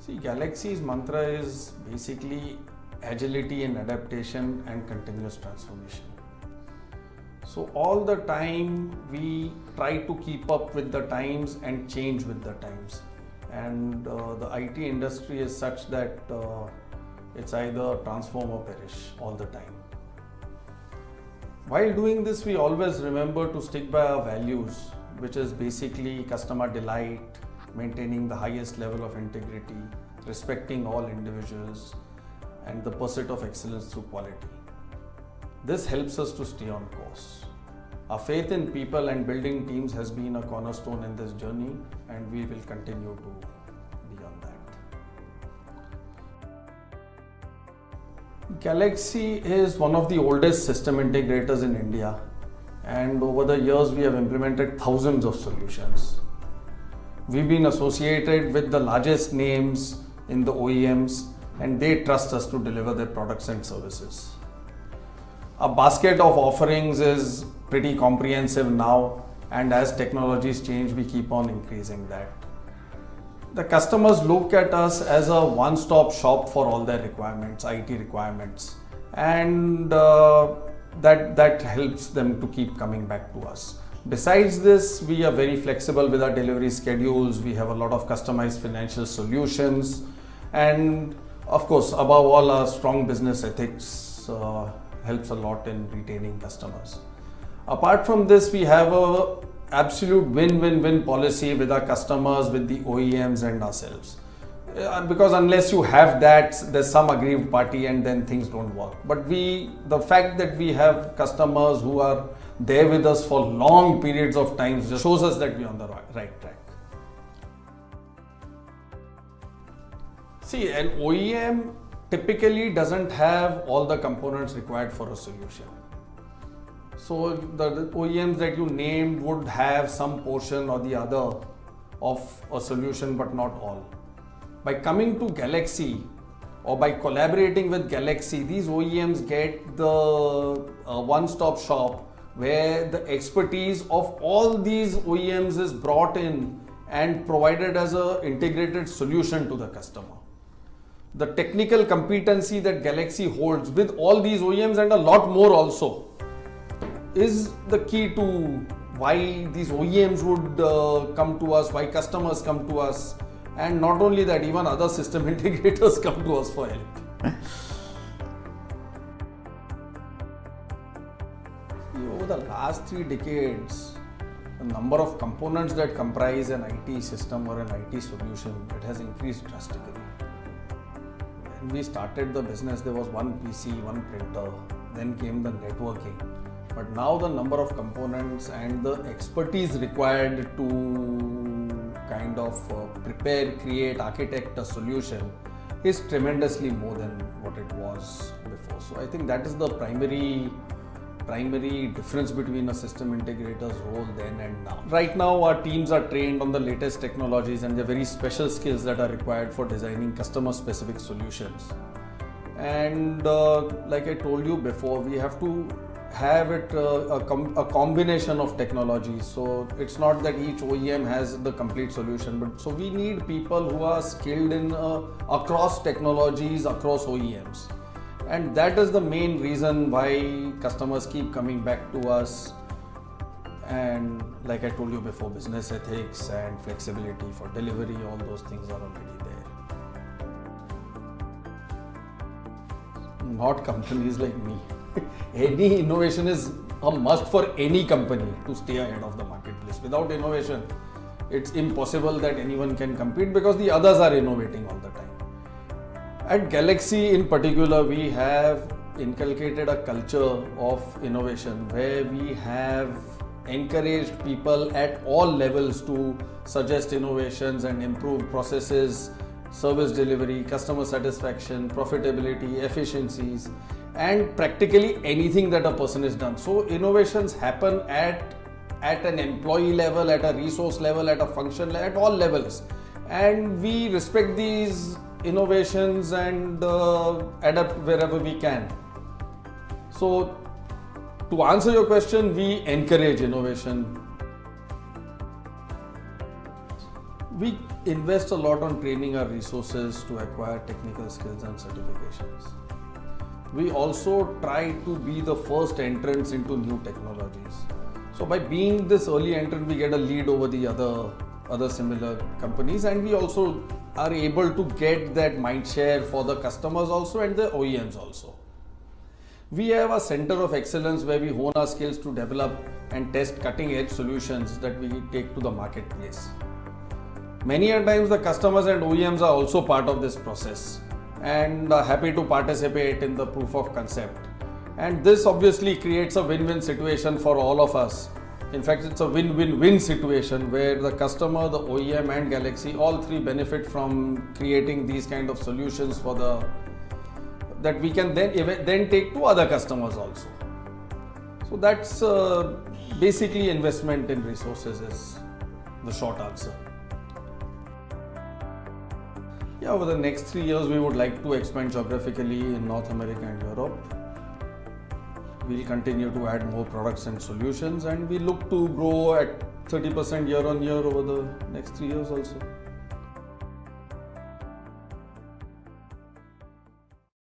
See, Galaxy's mantra is basically agility and adaptation and continuous transformation. So, all the time we try to keep up with the times and change with the times. And the IT industry is such that it's either transform or perish all the time. While doing this, we always remember to stick by our values, which is basically customer delight, maintaining the highest level of integrity, respecting all individuals, and the pursuit of excellence through quality. This helps us to stay on course. Our faith in people and building teams has been a cornerstone in this journey, and we will continue to be on that. Galaxy is one of the oldest system integrators in India, and over the years we have implemented thousands of solutions. We've been associated with the largest names in the OEMs, and they trust us to deliver their products and services. Our basket of offerings is pretty comprehensive now, and as technologies change, we keep on increasing that. The customers look at us as a one-stop shop for all their requirements, IT requirements, and that helps them to keep coming back to us. Besides this, we are very flexible with our delivery schedules. We have a lot of customized financial solutions, and of course, above all, our strong business ethics helps a lot in retaining customers. Apart from this, we have a absolute win-win-win policy with our customers, with the OEMs and ourselves. Because unless you have that, there's some aggrieved party and then things don't work. But the fact that we have customers who are there with us for long periods of time just shows us that we're on the right track. See, an OEM typically doesn't have all the components required for a solution. So the OEMs that you named would have some portion or the other of a solution, but not all. By coming to Galaxy or by collaborating with Galaxy, these OEMs get the one-stop shop where the expertise of all these OEMs is brought in and provided as an integrated solution to the customer. The technical competency that Galaxy holds with all these OEMs and a lot more also is the key to why these OEMs would come to us, why customers come to us, and not only that, even other system integrators come to us for help. Over the last 3 decades, the number of components that comprise an IT system or an IT solution, it has increased drastically. When we started the business, there was one PC, one printer, then came the networking. But now the number of components and the expertise required to kind of prepare, create, architect a solution is tremendously more than what it was before. So I think that is the primary difference between a system integrator's role then and now. Right now our teams are trained on the latest technologies and the very special skills that are required for designing customer specific solutions. And like I told you before, we have to have it a combination of technologies. So it's not that each OEM has the complete solution, but so we need people who are skilled in across technologies, across OEMs. And that is the main reason why customers keep coming back to us. And like I told you before, business ethics and flexibility for delivery, all those things are already there. Not companies like me. Any innovation is a must for any company to stay ahead of the marketplace. Without innovation, it's impossible that anyone can compete because the others are innovating all the time. At Galaxy in particular, we have inculcated a culture of innovation where we have encouraged people at all levels to suggest innovations and improve processes, service delivery, customer satisfaction, profitability, efficiencies, and practically anything that a person has done. So innovations happen at an employee level, at a resource level, at a function level, at all levels. And we respect these innovations and adapt wherever we can. So to answer your question, we encourage innovation. We invest a lot on training our resources to acquire technical skills and certifications. We also try to be the first entrants into new technologies. So by being this early entrant, we get a lead over the other similar companies, and we also are able to get that mind share for the customers also and the OEMs also. We have a center of excellence where we hone our skills to develop and test cutting edge solutions that we take to the marketplace. Many a times the customers and OEMs are also part of this process and are happy to participate in the proof of concept. And this obviously creates a win-win situation for all of us. In fact, it's a win-win-win situation where the customer, the OEM and Galaxy, all three benefit from creating these kind of solutions that we can then take to other customers also. So that's basically investment in resources is the short answer. Yeah, over the next 3 years, we would like to expand geographically in North America and Europe. We'll continue to add more products and solutions, and we look to grow at 30% year on year over the next 3 years also.